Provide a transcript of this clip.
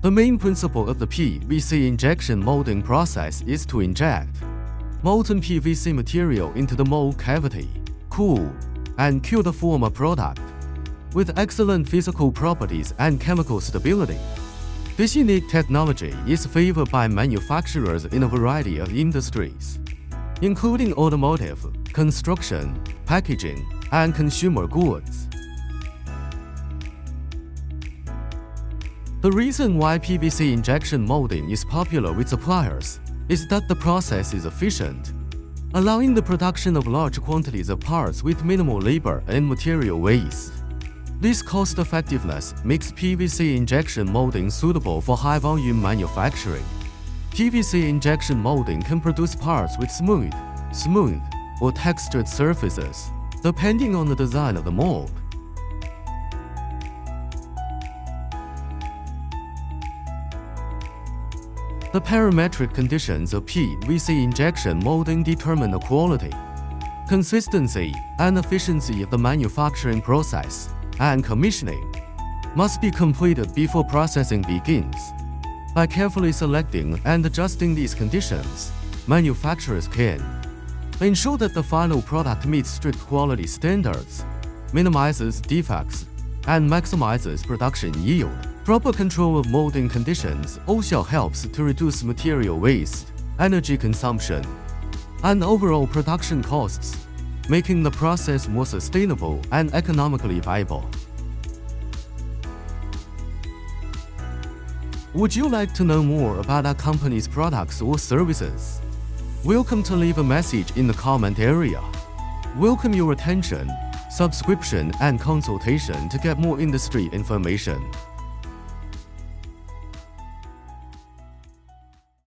The main principle of the PVC injection molding process is to inject molten PVC material into the mold cavity, cool, and cure the former product with excellent physical properties and chemical stability. This unique technology is favored by manufacturers in a variety of industries, including automotive, construction, packaging, and consumer goods. The reason why PVC injection molding is popular with suppliers is that the process is efficient, allowing the production of large quantities of parts with minimal labor and material waste. This cost-effectiveness makes PVC injection molding suitable for high-volume manufacturing. PVC injection molding can produce parts with smooth, or textured surfaces, depending on the design of the mold. The parametric conditions of PVC injection molding determine the quality, consistency, and efficiency of the manufacturing process, and commissioning must be completed before processing begins. By carefully selecting and adjusting these conditions, manufacturers can ensure that the final product meets strict quality standards, minimizes defects, and maximizes production yield. Proper control of molding conditions also helps to reduce material waste, energy consumption, and overall production costs, making the process more sustainable and economically viable. Would you like to know more about our company's products or services? Welcome to leave a message in the comment area. Welcome your attention, subscription, and consultation to get more industry information.